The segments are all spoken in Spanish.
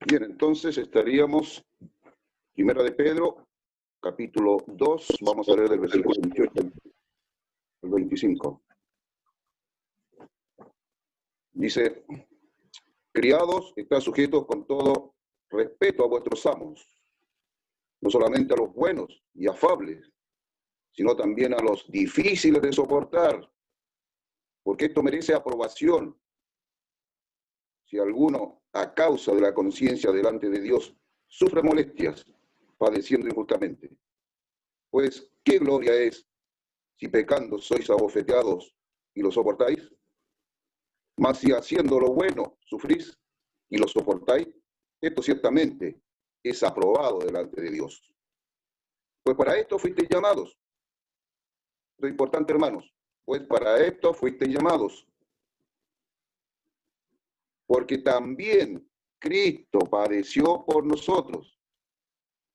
Bien, entonces estaríamos, Primera de Pedro, capítulo 2, vamos a leer del versículo 28 al 25. Dice, criados, estad sujetos con todo respeto a vuestros amos, no solamente a los buenos y afables, sino también a los difíciles de soportar, porque esto merece aprobación. Si alguno, a causa de la conciencia delante de Dios, sufre molestias, padeciendo injustamente, pues, ¿qué gloria es si pecando sois abofeteados y lo soportáis? Mas si haciendo lo bueno sufrís y lo soportáis, esto ciertamente es aprobado delante de Dios. Pues para esto fuisteis llamados. Esto es importante, hermanos. Pues para esto fuisteis llamados. Porque también Cristo padeció por nosotros.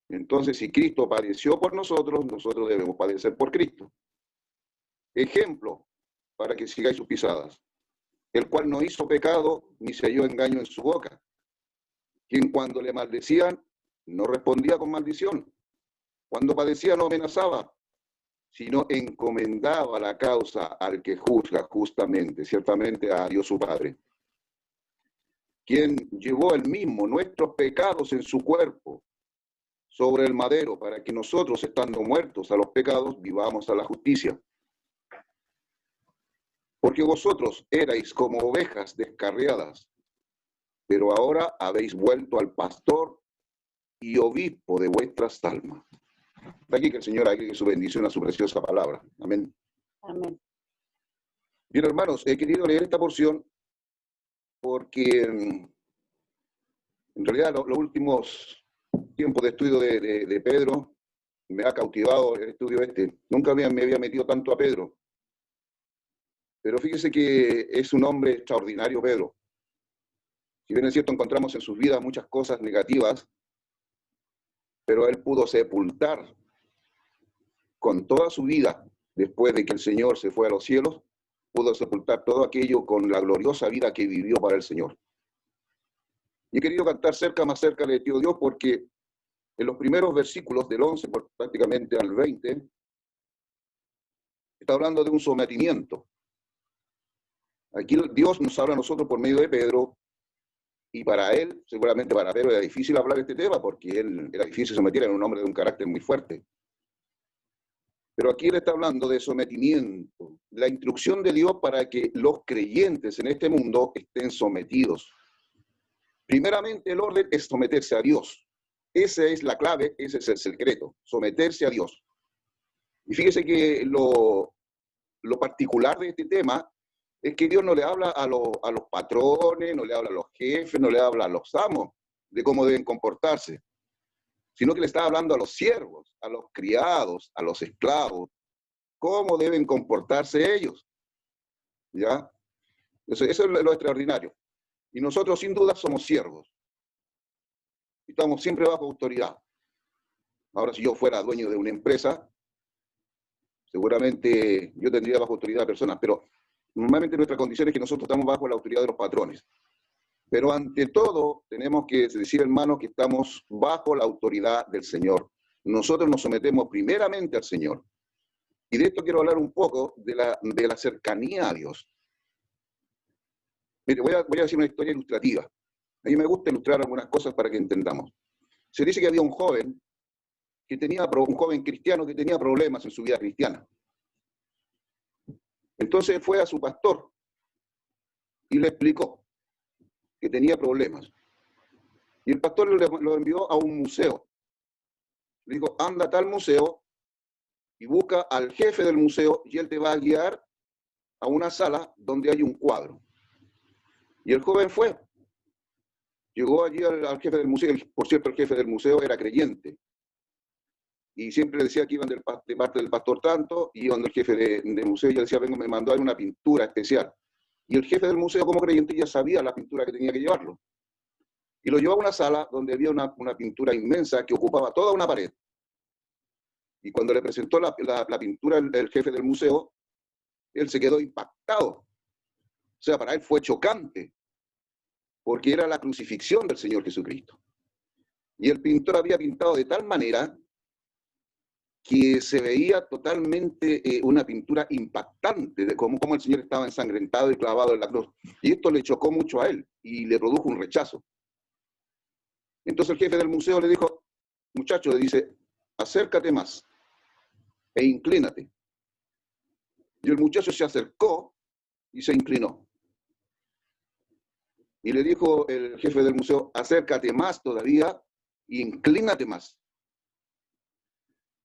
Entonces, si Cristo padeció por nosotros, nosotros debemos padecer por Cristo. Ejemplo, para que sigáis sus pisadas, el cual no hizo pecado ni se halló engaño en su boca, quien cuando le maldecían no respondía con maldición, cuando padecía no amenazaba, sino encomendaba la causa al que juzga justamente, ciertamente a Dios su Padre, quien llevó él mismo nuestros pecados en su cuerpo sobre el madero, para que nosotros, estando muertos a los pecados, vivamos a la justicia. Porque vosotros erais como ovejas descarriadas, pero ahora habéis vuelto al pastor y obispo de vuestras almas. Está aquí que el Señor agregue su bendición a su preciosa palabra. Amén. Amén. Bien, hermanos, he querido leer esta porción porque en realidad los últimos tiempos de estudio de Pedro me ha cautivado el estudio este. Nunca me había metido tanto a Pedro. Pero fíjese que es un hombre extraordinario, Pedro. Si bien es cierto, encontramos en sus vidas muchas cosas negativas, pero él pudo sepultar con toda su vida, después de que el Señor se fue a los cielos, pudo sepultar todo aquello con la gloriosa vida que vivió para el Señor. Y he querido cantar más cerca de Tío Dios, porque en los primeros versículos del 11, prácticamente al 20, está hablando de un sometimiento. Aquí Dios nos habla a nosotros por medio de Pedro, y para él, seguramente para Pedro era difícil hablar de este tema, porque él era difícil someter, era un hombre de un carácter muy fuerte. Pero aquí él está hablando de sometimiento, la instrucción de Dios para que los creyentes en este mundo estén sometidos. Primeramente, el orden es someterse a Dios. Esa es la clave, ese es el secreto, someterse a Dios. Y fíjese que lo particular de este tema es que Dios no le habla a los patrones, no le habla a los jefes, no le habla a los amos de cómo deben comportarse, sino que le está hablando a los siervos, a los criados, a los esclavos, cómo deben comportarse ellos. ¿Ya? Eso es lo extraordinario. Y nosotros sin duda somos siervos. Estamos siempre bajo autoridad. Ahora, si yo fuera dueño de una empresa, seguramente yo tendría bajo autoridad a personas, pero normalmente nuestra condición es que nosotros estamos bajo la autoridad de los patrones. Pero ante todo, tenemos que decir, hermanos, que estamos bajo la autoridad del Señor. Nosotros nos sometemos primeramente al Señor. Y de esto quiero hablar un poco de la cercanía a Dios. Mire, voy a decir una historia ilustrativa. A mí me gusta ilustrar algunas cosas para que entendamos. Se dice que había un joven cristiano que tenía problemas en su vida cristiana. Entonces fue a su pastor y le explicó que tenía problemas. Y el pastor lo envió a un museo. Le dijo, anda a tal museo y busca al jefe del museo y él te va a guiar a una sala donde hay un cuadro. Y el joven fue. Llegó allí al jefe del museo. Por cierto, el jefe del museo era creyente. Y siempre le decía que iban de parte del pastor tanto, y iban del jefe del museo y él decía, vengo, me mandó a una pintura especial. Y el jefe del museo, como creyente, ya sabía la pintura que tenía que llevarlo. Y lo llevó a una sala donde había una pintura inmensa que ocupaba toda una pared. Y cuando le presentó la pintura el jefe del museo, él se quedó impactado. O sea, para él fue chocante. porque era la crucifixión del Señor Jesucristo. Y el pintor había pintado de tal manera que se veía totalmente una pintura impactante de cómo el Señor estaba ensangrentado y clavado en la cruz. Y esto le chocó mucho a él y le produjo un rechazo. Entonces el jefe del museo le dijo, muchacho, le dice, acércate más e inclínate. Y el muchacho se acercó y se inclinó. Y le dijo el jefe del museo, acércate más todavía e inclínate más.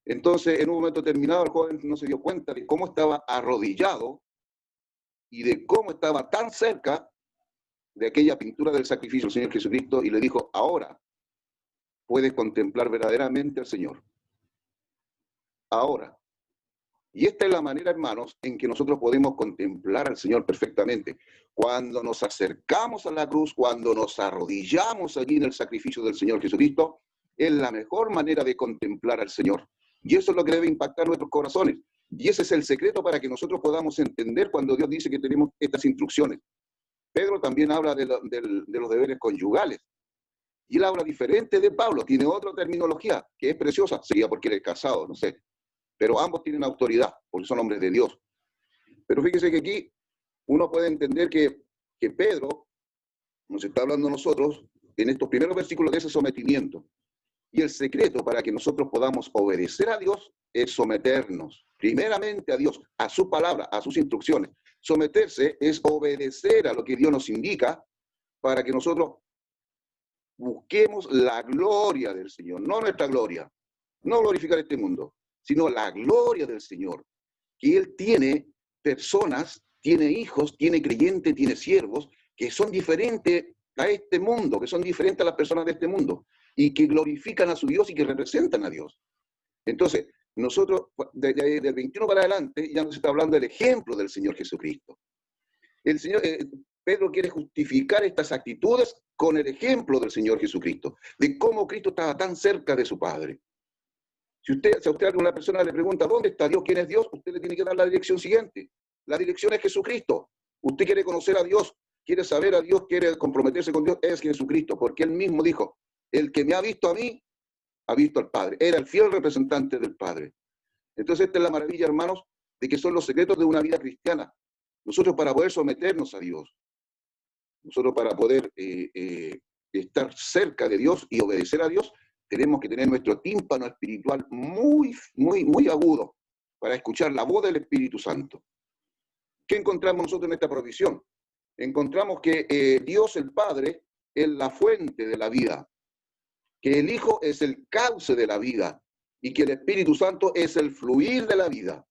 Entonces, en un momento determinado, el joven no se dio cuenta de cómo estaba arrodillado y de cómo estaba tan cerca de aquella pintura del sacrificio del Señor Jesucristo, y le dijo, ahora puedes contemplar verdaderamente al Señor. Ahora. Y esta es la manera, hermanos, en que nosotros podemos contemplar al Señor perfectamente. Cuando nos acercamos a la cruz, cuando nos arrodillamos allí en el sacrificio del Señor Jesucristo, es la mejor manera de contemplar al Señor. Y eso es lo que debe impactar nuestros corazones. Y ese es el secreto para que nosotros podamos entender cuando Dios dice que tenemos estas instrucciones. Pedro también habla de los deberes conyugales. Y él habla diferente de Pablo, tiene otra terminología que es preciosa, sería porque él es casado, no sé. Pero ambos tienen autoridad, porque son hombres de Dios. Pero fíjese que aquí uno puede entender que Pedro nos está hablando a nosotros en estos primeros versículos de ese sometimiento. Y el secreto para que nosotros podamos obedecer a Dios es someternos primeramente a Dios, a su palabra, a sus instrucciones. Someterse es obedecer a lo que Dios nos indica para que nosotros busquemos la gloria del Señor, no nuestra gloria, no glorificar este mundo, sino la gloria del Señor, que Él tiene personas, tiene hijos, tiene creyentes, tiene siervos, que son diferentes a este mundo, que son diferentes a las personas de este mundo, y que glorifican a su Dios y que representan a Dios. Entonces, nosotros, del 21 para adelante, ya nos está hablando del ejemplo del Señor Jesucristo. El Señor, Pedro quiere justificar estas actitudes con el ejemplo del Señor Jesucristo, de cómo Cristo estaba tan cerca de su Padre. Si a usted alguna persona le pregunta, ¿dónde está Dios? ¿Quién es Dios? Usted le tiene que dar la dirección siguiente. La dirección es Jesucristo. Usted quiere conocer a Dios, quiere saber a Dios, quiere comprometerse con Dios, es Jesucristo, porque Él mismo dijo, el que me ha visto a mí, ha visto al Padre. Era el fiel representante del Padre. Entonces esta es la maravilla, hermanos, de que son los secretos de una vida cristiana. Nosotros para poder someternos a Dios, nosotros para poder estar cerca de Dios y obedecer a Dios, tenemos que tener nuestro tímpano espiritual muy, muy, muy agudo para escuchar la voz del Espíritu Santo. ¿Qué encontramos nosotros en esta provisión? Encontramos que Dios el Padre es la fuente de la vida, que el Hijo es el cauce de la vida y que el Espíritu Santo es el fluir de la vida.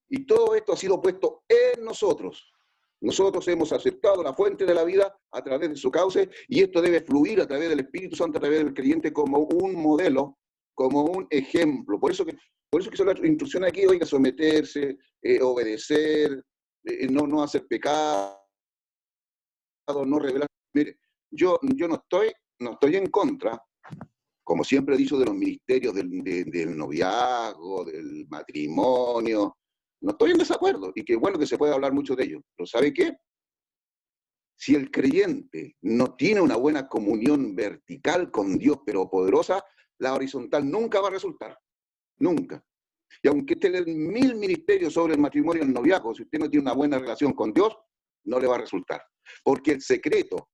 Y todo esto ha sido puesto en nosotros. Nosotros hemos aceptado la fuente de la vida a través de su cauce y esto debe fluir a través del Espíritu Santo, a través del creyente como un modelo, como un ejemplo. Por eso que son las instrucciones aquí, oiga, someterse, obedecer, no hacer pecado, no revelar. Mire, yo no estoy en contra, como siempre he dicho, de los ministerios del noviazgo, del matrimonio. No estoy en desacuerdo, y qué bueno que se puede hablar mucho de ello. Pero ¿sabe qué? Si el creyente no tiene una buena comunión vertical con Dios, pero poderosa, la horizontal nunca va a resultar. Nunca. Y aunque usted le den 1000 ministerios sobre el matrimonio y el noviazgo, si usted no tiene una buena relación con Dios, no le va a resultar. Porque el secreto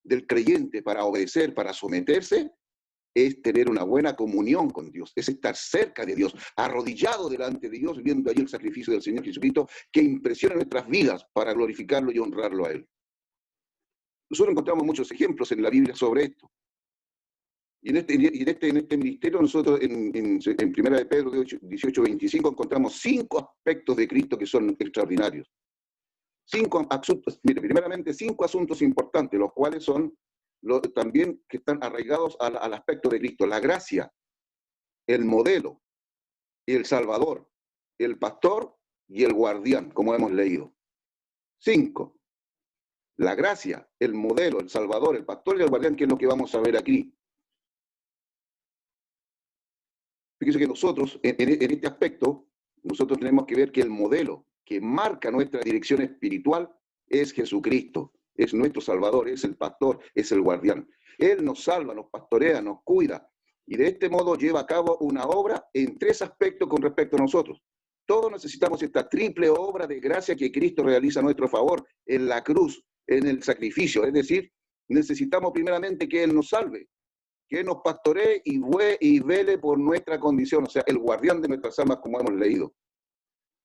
del creyente para obedecer, para someterse, es tener una buena comunión con Dios, es estar cerca de Dios, arrodillado delante de Dios, viendo allí el sacrificio del Señor Jesucristo, que impresiona nuestras vidas para glorificarlo y honrarlo a Él. Nosotros encontramos muchos ejemplos en la Biblia sobre esto. Y en este ministerio, nosotros en Primera de Pedro 18:25 encontramos 5 aspectos de Cristo que son extraordinarios. 5 asuntos, mire, primeramente 5 asuntos importantes, los cuales son también que están arraigados al aspecto de Cristo: la gracia, el modelo, el salvador, el pastor y el guardián, como hemos leído. 5. La gracia, el modelo, el salvador, el pastor y el guardián, que es lo que vamos a ver aquí. Fíjense que nosotros, en este aspecto, nosotros tenemos que ver que el modelo que marca nuestra dirección espiritual es Jesucristo. es nuestro Salvador, es el pastor, es el guardián. Él nos salva, nos pastorea, nos cuida, y de este modo lleva a cabo una obra en 3 aspectos con respecto a nosotros. Todos necesitamos esta triple obra de gracia que Cristo realiza a nuestro favor en la cruz, en el sacrificio. Es decir, necesitamos primeramente que Él nos salve, que Él nos pastoree y vele por nuestra condición, o sea, el guardián de nuestras almas, como hemos leído.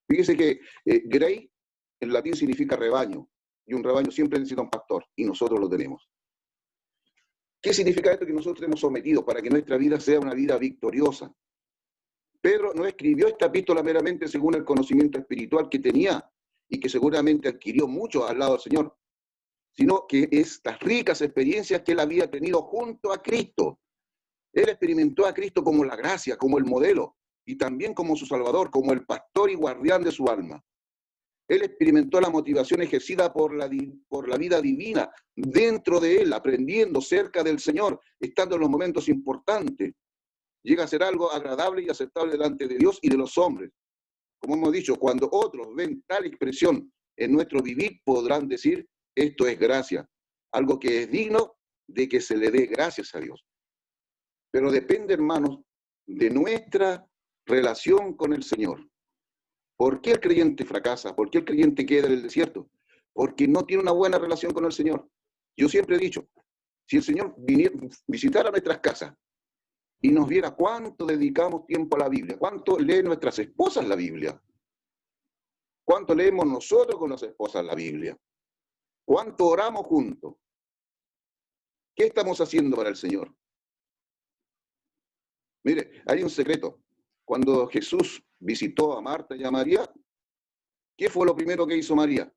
Fíjese que Grey en latín significa rebaño, y un rebaño siempre necesita un pastor, y nosotros lo tenemos. ¿Qué significa esto? Que nosotros hemos sometido para que nuestra vida sea una vida victoriosa. Pedro no escribió esta epístola meramente según el conocimiento espiritual que tenía y que seguramente adquirió mucho al lado del Señor, sino que estas ricas experiencias que él había tenido junto a Cristo. Él experimentó a Cristo como la gracia, como el modelo, y también como su Salvador, como el pastor y guardián de su alma. Él experimentó la motivación ejercida por la vida divina dentro de él, aprendiendo cerca del Señor, estando en los momentos importantes. Llega a ser algo agradable y aceptable delante de Dios y de los hombres. Como hemos dicho, cuando otros ven tal expresión en nuestro vivir, podrán decir, esto es gracia, algo que es digno de que se le dé gracias a Dios. Pero depende, hermanos, de nuestra relación con el Señor. ¿Por qué el creyente fracasa? ¿Por qué el creyente queda en el desierto? Porque no tiene una buena relación con el Señor. Yo siempre he dicho, si el Señor visitara nuestras casas y nos viera cuánto dedicamos tiempo a la Biblia, cuánto leen nuestras esposas la Biblia, cuánto leemos nosotros con las esposas la Biblia, cuánto oramos juntos, ¿qué estamos haciendo para el Señor? Mire, hay un secreto. Cuando Jesús visitó a Marta y a María, ¿qué fue lo primero que hizo María?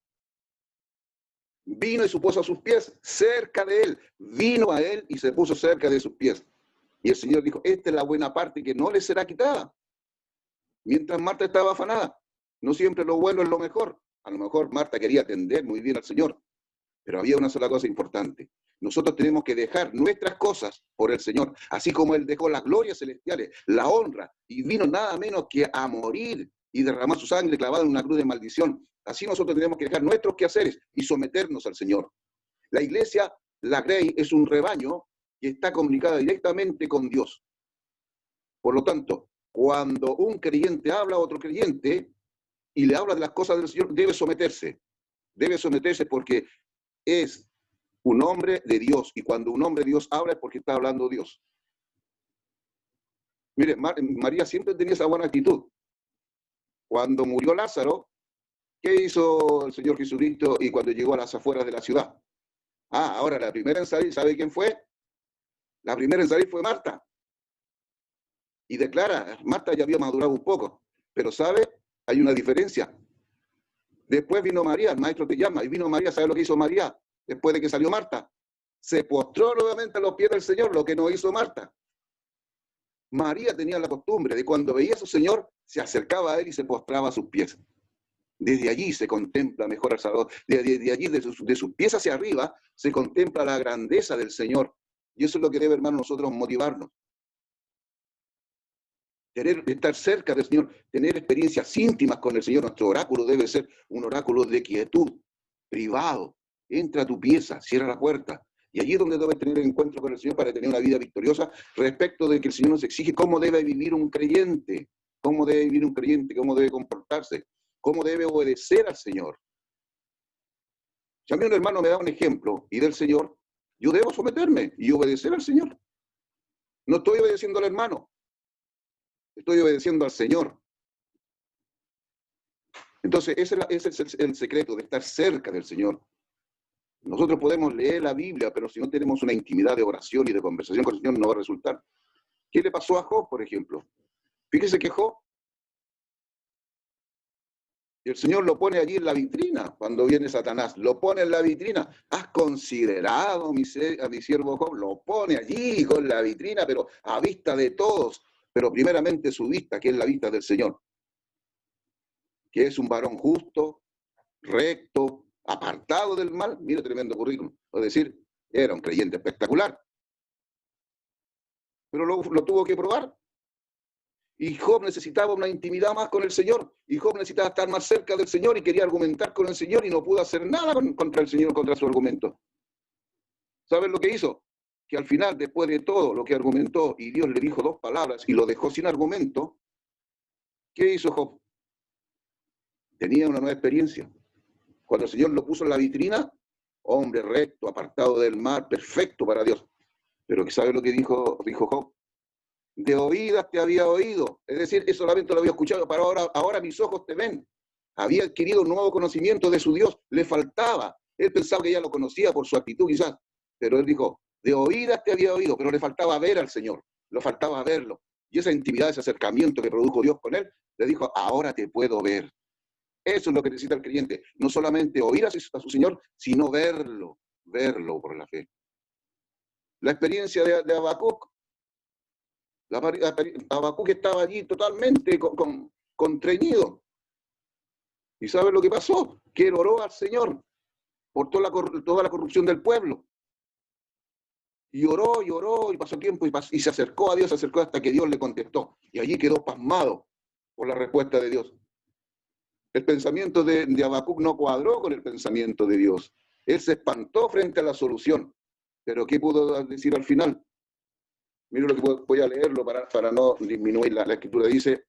Vino y se puso a sus pies, cerca de él. Vino a él y se puso cerca de sus pies. Y el Señor dijo, esta es la buena parte que no le será quitada. Mientras Marta estaba afanada, no siempre lo bueno es lo mejor. A lo mejor Marta quería atender muy bien al Señor, pero había una sola cosa importante. Nosotros tenemos que dejar nuestras cosas por el Señor, así como Él dejó las glorias celestiales, la honra, y vino nada menos que a morir y derramar su sangre clavada en una cruz de maldición. Así nosotros tenemos que dejar nuestros quehaceres y someternos al Señor. La iglesia, la Grey, es un rebaño que está comunicada directamente con Dios. Por lo tanto, cuando un creyente habla a otro creyente y le habla de las cosas del Señor, debe someterse. Debe someterse porque es un hombre de Dios, y cuando un hombre de Dios habla es porque está hablando Dios. Mire, María siempre tenía esa buena actitud. Cuando murió Lázaro, ¿qué hizo el Señor Jesucristo y cuando llegó a las afueras de la ciudad? Ahora la primera en salir, ¿sabe quién fue? La primera en salir fue Marta. Y declara, Marta ya había madurado un poco, pero ¿sabe? Hay una diferencia. Después vino María, el maestro te llama, y vino María, ¿sabe lo que hizo María? Después de que salió Marta, se postró nuevamente a los pies del Señor, lo que no hizo Marta. María tenía la costumbre de cuando veía a su Señor, se acercaba a él y se postraba a sus pies. Desde allí se contempla mejor al Salvador. Desde allí, de sus pies hacia arriba, se contempla la grandeza del Señor. Y eso es lo que debe, hermano, nosotros motivarnos. Estar cerca del Señor, tener experiencias íntimas con el Señor. Nuestro oráculo debe ser un oráculo de quietud, privado. Entra a tu pieza, cierra la puerta. Y allí es donde debes tener encuentro con el Señor para tener una vida victoriosa respecto de que el Señor nos exige cómo debe vivir un creyente, cómo debe vivir un creyente, cómo debe comportarse, cómo debe obedecer al Señor. Si a mí un hermano me da un ejemplo y del Señor, yo debo someterme y obedecer al Señor. No estoy obedeciendo al hermano, estoy obedeciendo al Señor. Entonces, ese es el secreto de estar cerca del Señor. Nosotros podemos leer la Biblia, pero si no tenemos una intimidad de oración y de conversación con el Señor, no va a resultar. ¿Qué le pasó a Job, por ejemplo? Fíjese que Job, el Señor lo pone allí en la vitrina, cuando viene Satanás, lo pone en la vitrina. ¿Has considerado a mi siervo Job? Lo pone allí con la vitrina, pero a vista de todos, pero primeramente su vista, que es la vista del Señor, que es un varón justo, recto, apartado del mal. Mira, tremendo currículum. Es decir, era un creyente espectacular. Pero lo tuvo que probar. Y Job necesitaba una intimidad más con el Señor. Y Job necesitaba estar más cerca del Señor y quería argumentar con el Señor y no pudo hacer nada contra el Señor, contra su argumento. ¿Saben lo que hizo? Que al final, después de todo lo que argumentó y Dios le dijo dos palabras y lo dejó sin argumento, ¿qué hizo Job? Tenía una nueva experiencia. Cuando el Señor lo puso en la vitrina, hombre recto, apartado del mal, perfecto para Dios. Pero ¿sabe lo que dijo Job? De oídas te había oído. Es decir, eso solamente lo había escuchado, pero ahora mis ojos te ven. Había adquirido un nuevo conocimiento de su Dios. Le faltaba. Él pensaba que ya lo conocía por su actitud quizás. Pero él dijo, de oídas te había oído, pero le faltaba ver al Señor. Le faltaba verlo. Y esa intimidad, ese acercamiento que produjo Dios con él, le dijo, ahora te puedo ver. Eso es lo que necesita el creyente. No solamente oír a su Señor, sino verlo por la fe. La experiencia de Habacuc. Habacuc estaba allí totalmente contrañido. ¿Y sabe lo que pasó? Que él oró al Señor por toda la corrupción del pueblo. Y oró, y pasó tiempo, y se acercó a Dios, se acercó hasta que Dios le contestó. Y allí quedó pasmado por la respuesta de Dios. El pensamiento de Habacuc no cuadró con el pensamiento de Dios. Él se espantó frente a la solución. Pero ¿qué pudo decir al final? Mira lo que voy a leerlo para no disminuir la escritura. Dice,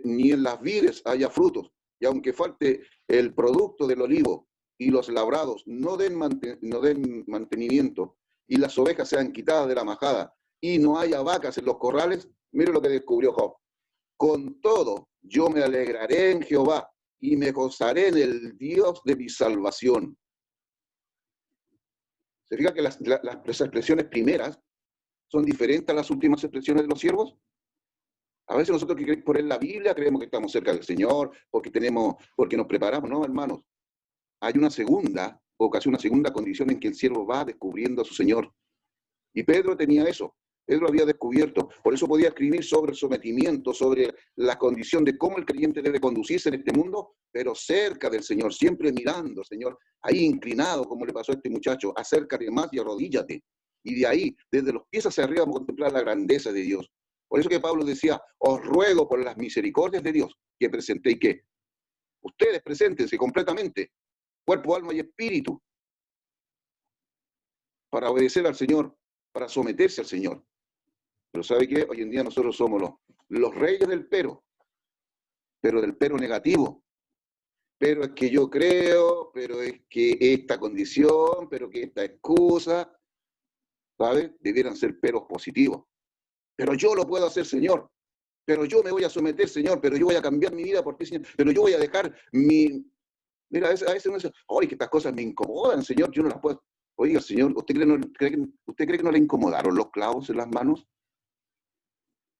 ni en las vides haya frutos, y aunque falte el producto del olivo, y los labrados no den mantenimiento, y las ovejas sean quitadas de la majada, y no haya vacas en los corrales, mire lo que descubrió Job. Con todo, yo me alegraré en Jehová, y me gozaré en el Dios de mi salvación. ¿Se fija que las expresiones primeras son diferentes a las últimas expresiones de los siervos? A veces nosotros que queremos poner la Biblia creemos que estamos cerca del Señor, porque nos preparamos. No, hermanos. Hay una segunda ocasión, una segunda condición en que el siervo va descubriendo a su Señor. Y Pedro tenía eso. Pedro había descubierto. Por eso podía escribir sobre el sometimiento, sobre la condición de cómo el creyente debe conducirse en este mundo, pero cerca del Señor, siempre mirando al Señor, ahí inclinado, como le pasó a este muchacho, acércate más y arrodíllate. Y de ahí, desde los pies hacia arriba, vamos a contemplar la grandeza de Dios. Por eso que Pablo decía, os ruego por las misericordias de Dios que presentéis que ustedes preséntense completamente, cuerpo, alma y espíritu, para obedecer al Señor, para someterse al Señor. Pero ¿sabe qué? Hoy en día nosotros somos los reyes del pero del pero negativo. Pero es que yo creo, pero es que esta condición, pero que esta excusa, ¿sabe? Debieran ser peros positivos. Pero yo lo puedo hacer, Señor. Pero yo me voy a someter, Señor. Pero yo voy a cambiar mi vida por ti, Señor. Pero yo voy a dejar mi... Mira, a veces uno dice, ¡ay, que estas cosas me incomodan, Señor! Yo no las puedo... Oiga, Señor, ¿usted cree que no le incomodaron los clavos en las manos?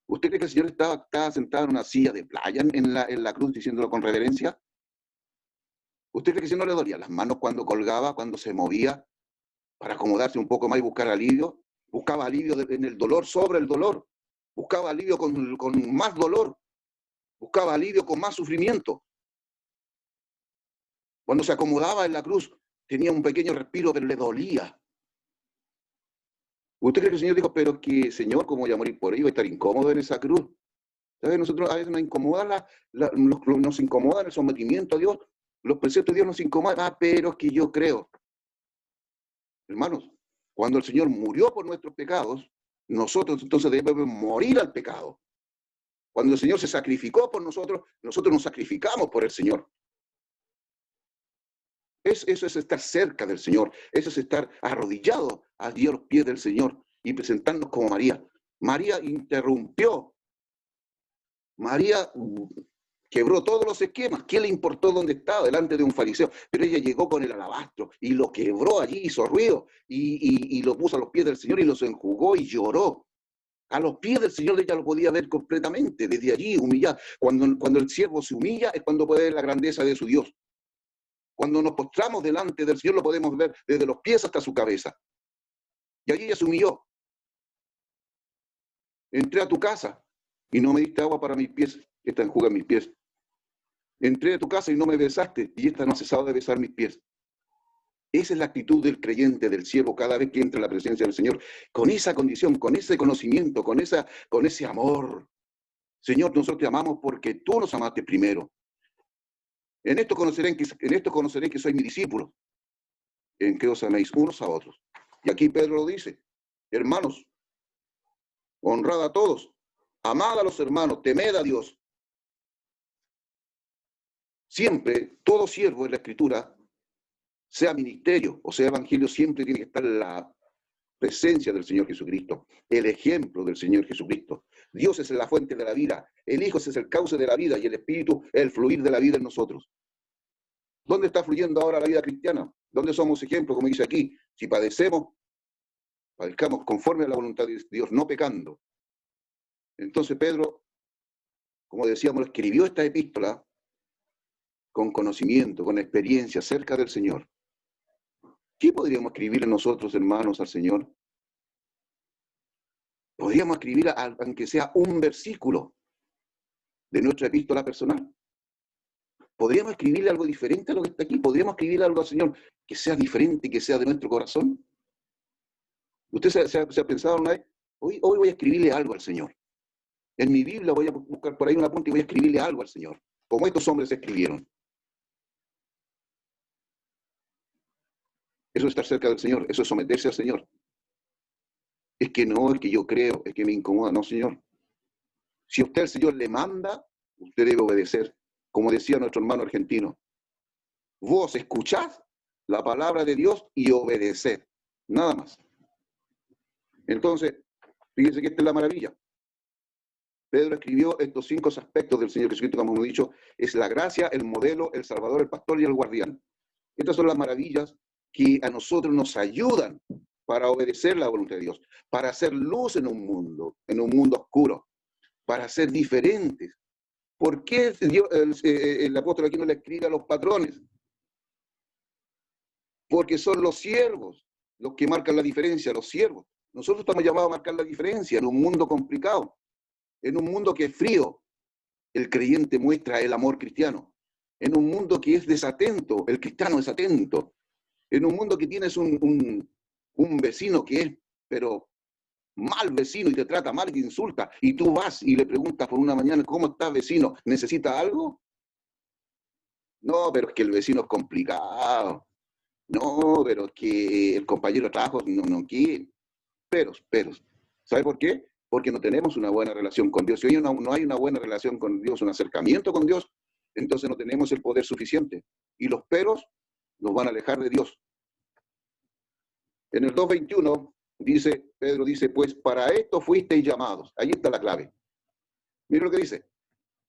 ¿Usted cree que el Señor estaba sentado en una silla de playa en la cruz diciéndolo con reverencia? ¿Usted cree que si no le dolían las manos cuando colgaba, cuando se movía, para acomodarse un poco más y buscar alivio? Buscaba alivio en el dolor, sobre el dolor. Buscaba alivio con más dolor. Buscaba alivio con más sufrimiento. Cuando se acomodaba en la cruz, tenía un pequeño respiro, pero le dolía. ¿Usted cree que el Señor dijo, pero que, Señor, cómo voy a morir por ello? Voy a estar incómodo en esa cruz. ¿Sabes? Nosotros a veces nos incomoda nos incomoda el sometimiento a Dios. Los preceptos de Dios nos incomodan. Ah, pero es que yo creo. Hermanos, cuando el Señor murió por nuestros pecados, nosotros entonces debemos morir al pecado. Cuando el Señor se sacrificó por nosotros, nosotros nos sacrificamos por el Señor. Eso es estar cerca del Señor. Eso es estar arrodillado allí a los pies del Señor y presentarnos como María. María interrumpió. María quebró todos los esquemas. ¿Qué le importó dónde estaba? Delante de un fariseo. Pero ella llegó con el alabastro y lo quebró allí, hizo ruido y lo puso a los pies del Señor y los enjugó y lloró. A los pies del Señor ella lo podía ver completamente, desde allí, humillada. Cuando el siervo se humilla es cuando puede ver la grandeza de su Dios. Cuando nos postramos delante del Señor lo podemos ver desde los pies hasta su cabeza. Y allí ella se humilló. Entré a tu casa y no me diste agua para mis pies. Esta enjuga mis pies. Entré a tu casa y no me besaste y esta no ha cesado de besar mis pies. Esa es la actitud del creyente, del siervo, cada vez que entra en la presencia del Señor. Con esa condición, con ese conocimiento, con ese amor Señor, nosotros te amamos porque tú nos amaste primero. En esto conoceré que sois mis discípulos, en que os améis unos a otros. Y aquí Pedro lo dice, hermanos, honrad a todos, amad a los hermanos, temed a Dios. Siempre, todo siervo en la Escritura, sea ministerio o sea evangelio, siempre tiene que estar la presencia del Señor Jesucristo, el ejemplo del Señor Jesucristo. Dios es la fuente de la vida, el Hijo es el cauce de la vida y el Espíritu el fluir de la vida en nosotros. ¿Dónde está fluyendo ahora la vida cristiana? ¿Dónde somos ejemplos? Como dice aquí, si padecemos, padezcamos conforme a la voluntad de Dios, no pecando. Entonces Pedro, como decíamos, escribió esta epístola con conocimiento, con experiencia acerca del Señor. ¿Qué podríamos escribirle nosotros, hermanos, al Señor? Podríamos escribir, aunque sea un versículo de nuestra epístola personal. ¿Podríamos escribirle algo diferente a lo que está aquí? ¿Podríamos escribirle algo al Señor que sea diferente, que sea de nuestro corazón? ¿Usted se ha pensado una vez? Hoy voy a escribirle algo al Señor. En mi Biblia voy a buscar por ahí una punta y voy a escribirle algo al Señor, como estos hombres escribieron. Eso es estar cerca del Señor, eso es someterse al Señor. Es que no, es que yo creo, es que me incomoda. No, Señor. Si usted el Señor le manda, usted debe obedecer. Como decía nuestro hermano argentino, vos escuchad la palabra de Dios y obedeced. Nada más. Entonces, fíjense que esta es la maravilla. Pedro escribió estos 5 aspectos del Señor Jesucristo, como hemos dicho, es la gracia, el modelo, el salvador, el pastor y el guardián. Estas son las maravillas que a nosotros nos ayudan para obedecer la voluntad de Dios, para hacer luz en un mundo oscuro, para ser diferentes. ¿Por qué el apóstol aquí no le escribe a los patrones? Porque son los siervos los que marcan la diferencia, los siervos. Nosotros estamos llamados a marcar la diferencia en un mundo complicado, en un mundo que es frío. El creyente muestra el amor cristiano. En un mundo que es desatento, el cristiano es atento. En un mundo que tienes un vecino que es, pero mal vecino y te trata mal y te insulta, y tú vas y le preguntas por una mañana, ¿cómo estás, vecino? ¿Necesita algo? No, pero es que el vecino es complicado. No, pero es que el compañero de trabajo no quiere. Pero. ¿Sabe por qué? Porque no tenemos una buena relación con Dios. Si hoy no hay una buena relación con Dios, un acercamiento con Dios, entonces no tenemos el poder suficiente. Y los peros nos van a alejar de Dios. En el 2:21 Pedro dice, pues para esto fuisteis llamados. Ahí está la clave. Mira lo que dice.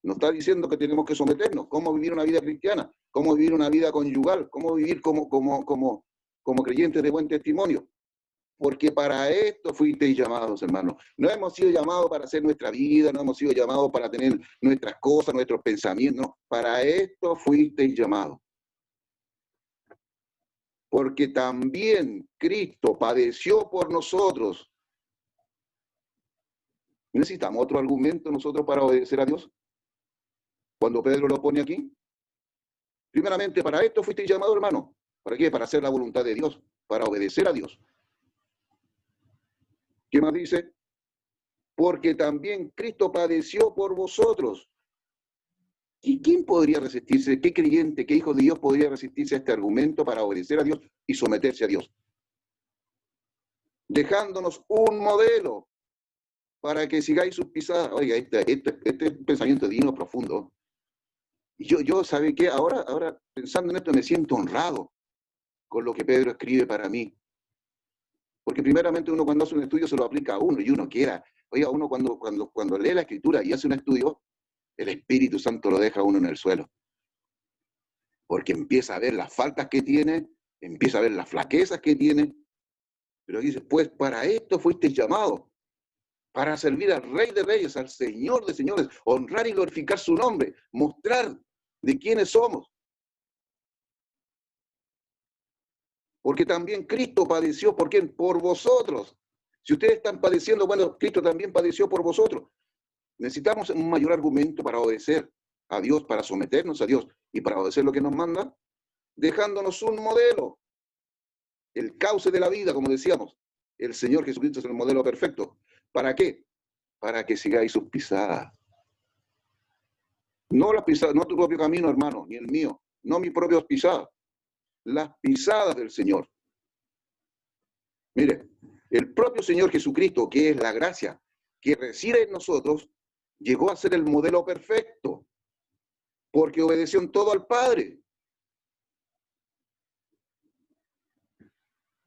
Nos está diciendo que tenemos que someternos. ¿Cómo vivir una vida cristiana? ¿Cómo vivir una vida conyugal? ¿Cómo vivir como creyentes de buen testimonio? Porque para esto fuisteis llamados, hermanos. No hemos sido llamados para hacer nuestra vida, no hemos sido llamados para tener nuestras cosas, nuestros pensamientos. No. Para esto fuisteis llamados. Porque también Cristo padeció por nosotros. ¿Necesitamos otro argumento nosotros para obedecer a Dios? Cuando Pedro lo pone aquí. Primeramente, para esto fuisteis llamados, hermano. ¿Para qué? Para hacer la voluntad de Dios, para obedecer a Dios. ¿Qué más dice? Porque también Cristo padeció por vosotros. ¿Y quién podría resistirse? ¿Qué creyente, qué hijo de Dios podría resistirse a este argumento para obedecer a Dios y someterse a Dios? Dejándonos un modelo para que sigáis sus pisadas. Oiga, este pensamiento divino profundo. Y yo ¿sabe qué? Ahora, pensando en esto, me siento honrado con lo que Pedro escribe para mí. Porque primeramente uno cuando hace un estudio se lo aplica a uno y uno quiera. Oiga, uno cuando lee la Escritura y hace un estudio, el Espíritu Santo lo deja a uno en el suelo. Porque empieza a ver las faltas que tiene, empieza a ver las flaquezas que tiene. Pero dice, pues para esto fuiste llamado, para servir al Rey de Reyes, al Señor de Señores, honrar y glorificar su nombre, mostrar de quiénes somos. Porque también Cristo padeció, ¿por quién? Por vosotros. Si ustedes están padeciendo, bueno, Cristo también padeció por vosotros. Necesitamos un mayor argumento para obedecer a Dios, para someternos a Dios y para obedecer lo que nos manda, dejándonos un modelo. El cauce de la vida, como decíamos. El Señor Jesucristo es el modelo perfecto. ¿Para qué? Para que sigáis sus pisadas. No las pisadas, no tu propio camino, hermano, ni el mío, no mis propias pisadas, las pisadas del Señor. Mire, el propio Señor Jesucristo, que es la gracia que reside en nosotros, llegó a ser el modelo perfecto, porque obedeció en todo al Padre.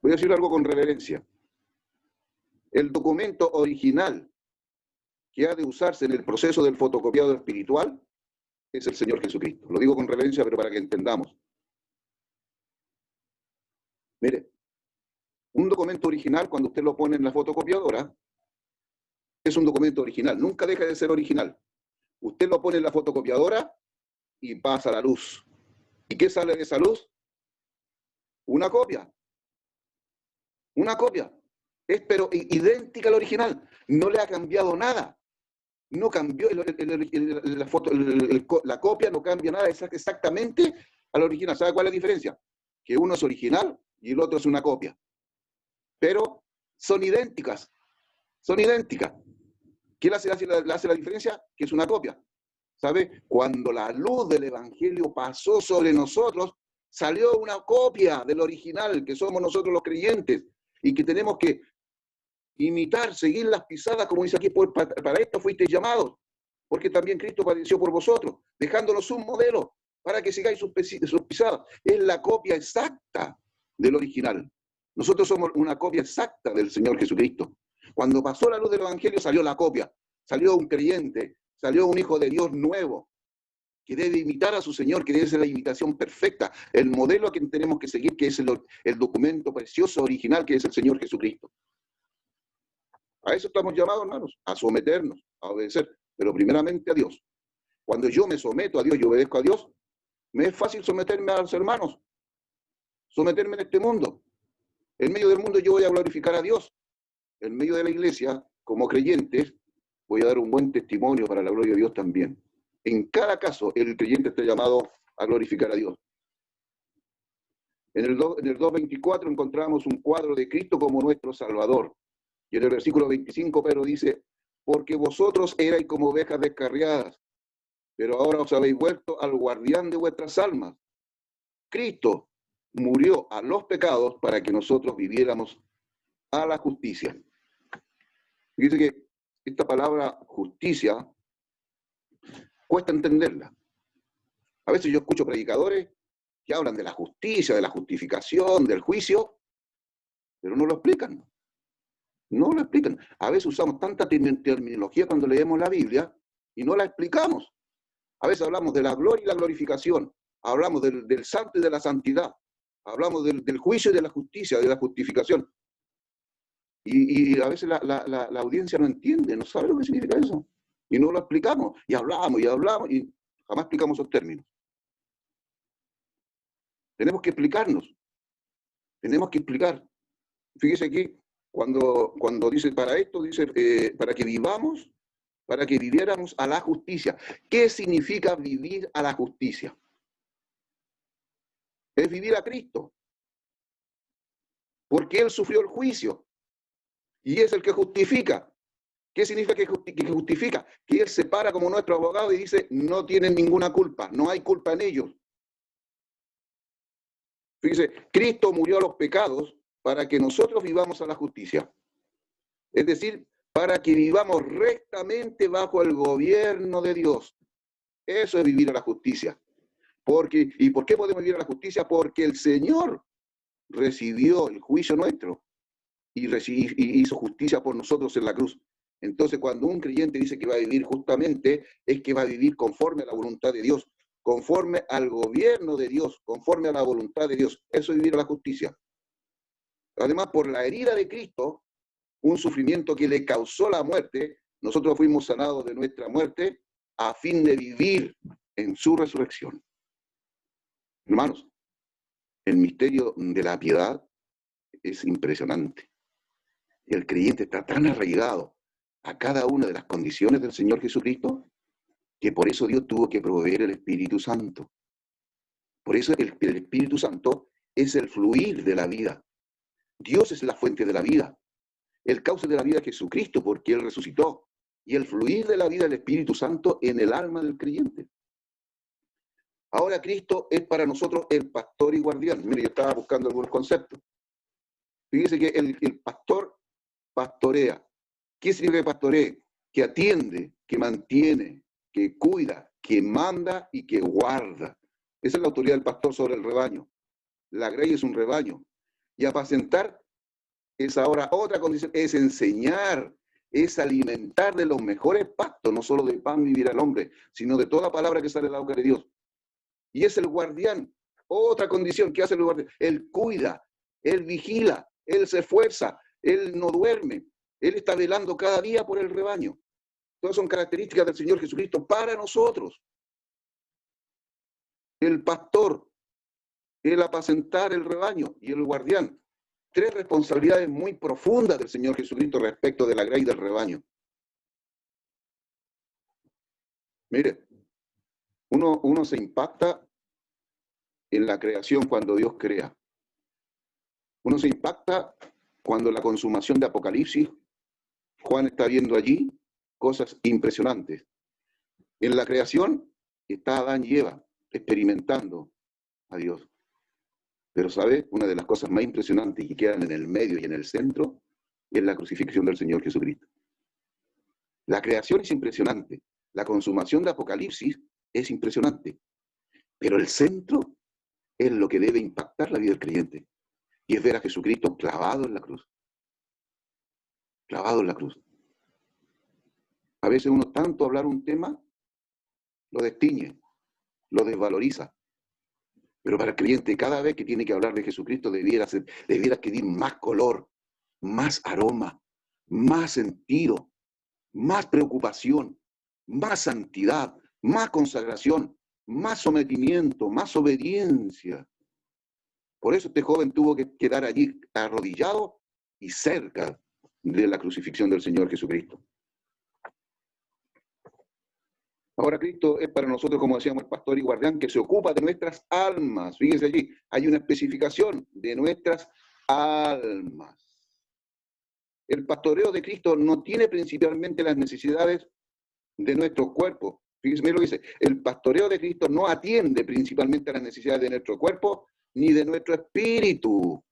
Voy a decir algo con reverencia. El documento original que ha de usarse en el proceso del fotocopiado espiritual es el Señor Jesucristo. Lo digo con reverencia, pero para que entendamos. Mire, un documento original, cuando usted lo pone en la fotocopiadora, es un documento original, nunca deja de ser original. Usted lo pone en la fotocopiadora y pasa la luz. ¿Y qué sale de esa luz? Una copia. Una copia. Es pero idéntica al original. No le ha cambiado nada. No cambió la foto, la copia no cambia nada, es exactamente al original. ¿Sabe cuál es la diferencia? Que uno es original y el otro es una copia. Pero son idénticas. Son idénticas. ¿Qué le hace la diferencia? Que es una copia. ¿Sabe? Cuando la luz del Evangelio pasó sobre nosotros, salió una copia del original, que somos nosotros los creyentes, y que tenemos que imitar, seguir las pisadas, como dice aquí, para esto fuisteis llamados, porque también Cristo padeció por vosotros, dejándonos un modelo para que sigáis sus pisadas. Es la copia exacta del original. Nosotros somos una copia exacta del Señor Jesucristo. Cuando pasó la luz del Evangelio, salió la copia, salió un creyente, salió un hijo de Dios nuevo, que debe imitar a su Señor, que debe ser la imitación perfecta, el modelo que tenemos que seguir, que es el documento precioso original, que es el Señor Jesucristo. A eso estamos llamados, hermanos, a someternos, a obedecer, pero primeramente a Dios. Cuando yo me someto a Dios y obedezco a Dios, me es fácil someterme a los hermanos, someterme en este mundo. En medio del mundo yo voy a glorificar a Dios. En medio de la iglesia, como creyentes, voy a dar un buen testimonio para la gloria de Dios también. En cada caso, el creyente está llamado a glorificar a Dios. En el 2.24 encontramos un cuadro de Cristo como nuestro Salvador. Y en el versículo 25 Pedro dice, porque vosotros erais como ovejas descarriadas, pero ahora os habéis vuelto al guardián de vuestras almas. Cristo murió a los pecados para que nosotros viviéramos a la justicia. Dice que esta palabra justicia cuesta entenderla. A veces yo escucho predicadores que hablan de la justicia, de la justificación, del juicio, pero no lo explican. No lo explican. A veces usamos tanta terminología cuando leemos la Biblia y no la explicamos. A veces hablamos de la gloria y la glorificación, hablamos del santo y de la santidad, hablamos del juicio y de la justicia, de la justificación. Y a veces la audiencia no entiende, no sabe lo que significa eso. Y no lo explicamos, y hablamos, y jamás explicamos esos términos. Tenemos que explicarnos, tenemos que explicar. Fíjese aquí, cuando dice para esto, dice para que vivamos, para que viviéramos a la justicia. ¿Qué significa vivir a la justicia? Es vivir a Cristo. Porque Él sufrió el juicio. Y es el que justifica. ¿Qué significa que justifica? Que Él se para como nuestro abogado y dice, no tienen ninguna culpa, no hay culpa en ellos. Fíjese, Cristo murió a los pecados para que nosotros vivamos a la justicia. Es decir, para que vivamos rectamente bajo el gobierno de Dios. Eso es vivir a la justicia. ¿Y por qué podemos vivir a la justicia? Porque el Señor recibió el juicio nuestro y hizo justicia por nosotros en la cruz. Entonces, cuando un creyente dice que va a vivir justamente, es que va a vivir conforme a la voluntad de Dios, conforme al gobierno de Dios, conforme a la voluntad de Dios. Eso es vivir a la justicia. Además, por la herida de Cristo, un sufrimiento que le causó la muerte, nosotros fuimos sanados de nuestra muerte a fin de vivir en su resurrección. Hermanos, el misterio de la piedad es impresionante. El creyente está tan arraigado a cada una de las condiciones del Señor Jesucristo que por eso Dios tuvo que proveer el Espíritu Santo. Por eso el Espíritu Santo es el fluir de la vida. Dios es la fuente de la vida. El cauce de la vida es Jesucristo porque Él resucitó. Y el fluir de la vida del Espíritu Santo en el alma del creyente. Ahora Cristo es para nosotros el pastor y guardián. Mire, yo estaba buscando algunos conceptos. Fíjese que el pastor pastorea. ¿Qué significa que pastoree? Que atiende, que mantiene, que cuida, que manda y que guarda. Esa es la autoridad del pastor sobre el rebaño. La grey es un rebaño. Y apacentar es ahora otra condición, es enseñar, es alimentar de los mejores pastos, no solo de pan vivir al hombre, sino de toda palabra que sale de la boca de Dios. Y es el guardián. Otra condición que hace el guardián. Él cuida, él vigila, él se esfuerza, él no duerme. Él está velando cada día por el rebaño. Todas son características del Señor Jesucristo para nosotros. El pastor, el apacentar el rebaño y el guardián. Tres responsabilidades muy profundas del Señor Jesucristo respecto de la grey del rebaño. Mire, uno se impacta en la creación cuando Dios crea. Uno se impacta cuando la consumación de Apocalipsis, Juan está viendo allí cosas impresionantes. En la creación está Adán y Eva experimentando a Dios. Pero ¿sabe? Una de las cosas más impresionantes que quedan en el medio y en el centro es la crucifixión del Señor Jesucristo. La creación es impresionante. La consumación de Apocalipsis es impresionante. Pero el centro es lo que debe impactar la vida del creyente. Y es ver a Jesucristo clavado en la cruz. Clavado en la cruz. A veces uno tanto hablar un tema, lo destiñe, lo desvaloriza. Pero para el creyente, cada vez que tiene que hablar de Jesucristo, debiera adquirir más color, más aroma, más sentido, más preocupación, más santidad, más consagración, más sometimiento, más obediencia. Por eso este joven tuvo que quedar allí arrodillado y cerca de la crucifixión del Señor Jesucristo. Ahora Cristo es para nosotros, como decíamos, el pastor y guardián que se ocupa de nuestras almas. Fíjense allí, hay una especificación de nuestras almas. El pastoreo de Cristo no tiene principalmente las necesidades de nuestro cuerpo. Fíjense lo que dice, el pastoreo de Cristo no atiende principalmente a las necesidades de nuestro cuerpo ni de nuestro espíritu,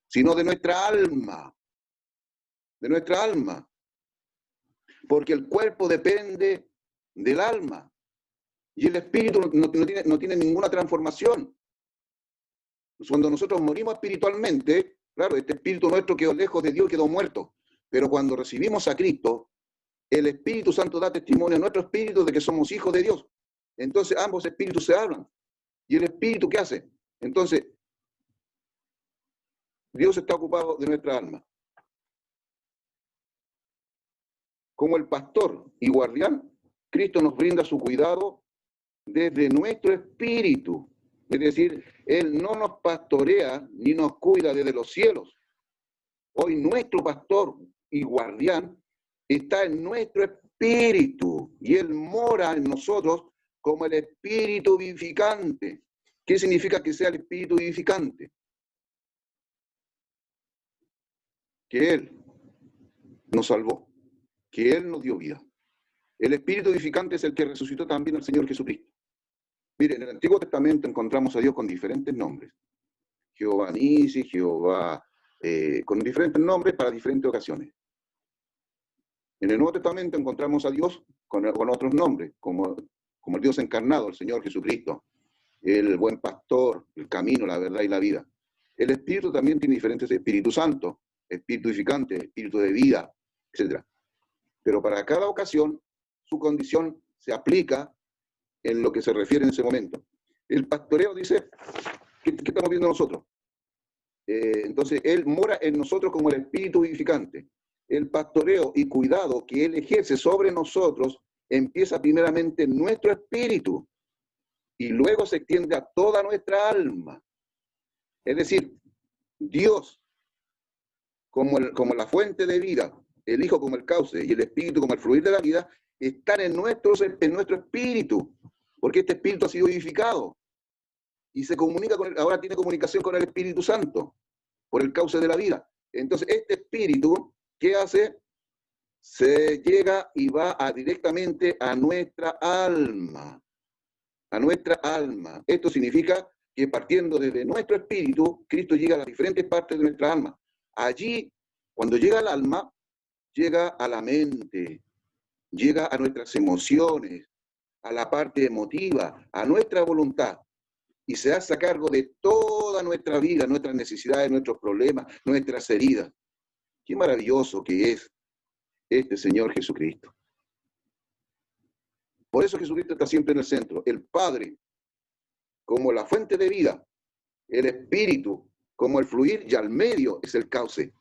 sino de nuestra alma. De nuestra alma. Porque el cuerpo depende del alma. Y el espíritu no tiene ninguna transformación. Cuando nosotros morimos espiritualmente, claro, este espíritu nuestro quedó lejos de Dios, quedó muerto. Pero cuando recibimos a Cristo, el Espíritu Santo da testimonio a nuestro espíritu de que somos hijos de Dios. Entonces ambos espíritus se hablan. ¿Y el espíritu qué hace? Entonces, Dios está ocupado de nuestra alma. Como el pastor y guardián, Cristo nos brinda su cuidado desde nuestro espíritu. Es decir, Él no nos pastorea ni nos cuida desde los cielos. Hoy nuestro pastor y guardián está en nuestro espíritu y Él mora en nosotros como el espíritu vivificante. ¿Qué significa que sea el espíritu vivificante? Que Él nos salvó, que Él nos dio vida. El espíritu vivificante es el que resucitó también al Señor Jesucristo. Miren, en el Antiguo Testamento encontramos a Dios con diferentes nombres. Jehová Nisi, Jehová, con diferentes nombres para diferentes ocasiones. En el Nuevo Testamento encontramos a Dios con otros nombres, como el Dios encarnado, el Señor Jesucristo, el buen pastor, el camino, la verdad y la vida. El Espíritu también tiene diferentes Espíritu Santo, Espíritu vivificante, Espíritu de vida, etc. Pero para cada ocasión, su condición se aplica en lo que se refiere en ese momento. El pastoreo dice, ¿qué estamos viendo nosotros? Entonces, Él mora en nosotros como el Espíritu vivificante. El pastoreo y cuidado que Él ejerce sobre nosotros empieza primeramente en nuestro espíritu y luego se extiende a toda nuestra alma. Es decir, Dios como la fuente de vida, el Hijo como el cauce y el Espíritu como el fluir de la vida, están en nuestro espíritu, porque este espíritu ha sido vivificado y se comunica con ahora tiene comunicación con el Espíritu Santo por el cauce de la vida. Entonces, este espíritu, ¿qué hace? Se llega y va directamente a nuestra alma. a nuestra alma. Esto significa que partiendo desde nuestro espíritu, Cristo llega a las diferentes partes de nuestra alma. Allí, cuando llega al alma, llega a la mente, llega a nuestras emociones, a la parte emotiva, a nuestra voluntad, y se hace cargo de toda nuestra vida, nuestras necesidades, nuestros problemas, nuestras heridas. Qué maravilloso que es este Señor Jesucristo. Por eso Jesucristo está siempre en el centro. El Padre, como la fuente de vida, el Espíritu, como el fluir, y al medio es el cauce.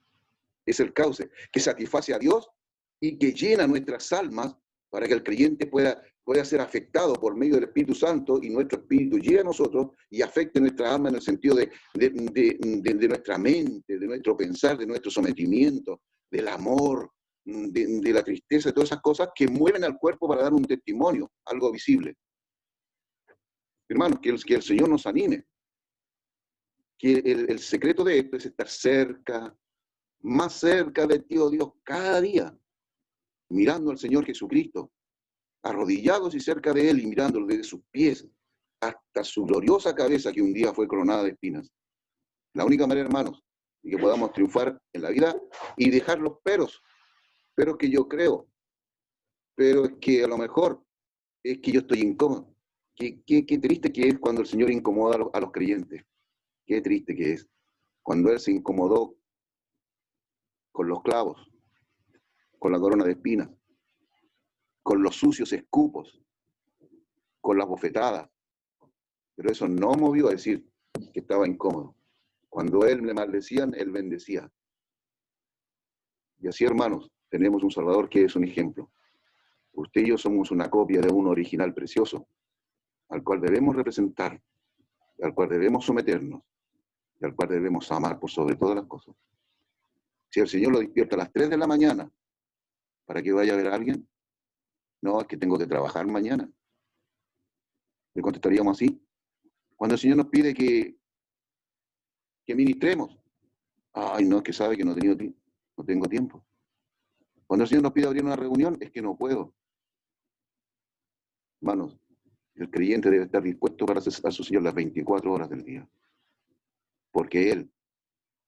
Es el cauce que satisface a Dios y que llena nuestras almas para que el creyente pueda ser afectado por medio del Espíritu Santo y nuestro espíritu llegue a nosotros y afecte nuestra alma en el sentido de nuestra mente, de nuestro pensar, de nuestro sometimiento, del amor, de la tristeza, de todas esas cosas que mueven al cuerpo para dar un testimonio, algo visible. Hermanos, que el Señor nos anime, que el secreto de esto es estar cerca, más cerca de ti, oh Dios, cada día, mirando al Señor Jesucristo, arrodillados y cerca de Él y mirándolo desde sus pies hasta su gloriosa cabeza que un día fue coronada de espinas. La única manera, hermanos, de que podamos triunfar en la vida y dejar los peros que yo creo, pero es que a lo mejor es que yo estoy incómodo. Qué triste que es cuando el Señor incomoda a los creyentes. Qué triste que es cuando Él se incomodó con los clavos, con la corona de espinas, con los sucios escupos, con las bofetadas. Pero eso no movió a decir que estaba incómodo. Cuando Él le maldecían, Él bendecía. Y así, hermanos, tenemos un Salvador que es un ejemplo. Usted y yo somos una copia de un original precioso, al cual debemos representar, al cual debemos someternos, y al cual debemos amar por sobre todas las cosas. Si el Señor lo despierta a las 3 de la mañana, ¿para que vaya a ver a alguien? No, es que tengo que trabajar mañana. Le contestaríamos así. Cuando el Señor nos pide que ministremos, ay, no, es que sabe que no tengo tiempo. Cuando el Señor nos pide abrir una reunión, es que no puedo. Hermanos, el creyente debe estar dispuesto para a su Señor las 24 horas del día. Porque Él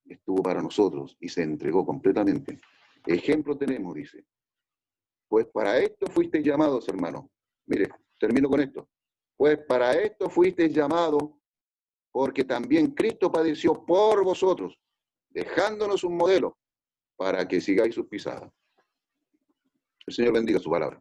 estuvo para nosotros y se entregó completamente. Ejemplo tenemos, dice. Pues para esto fuisteis llamados, hermanos. Mire, termino con esto. Pues para esto fuisteis llamados, porque también Cristo padeció por vosotros, dejándonos un modelo para que sigáis sus pisadas. El Señor bendiga su palabra.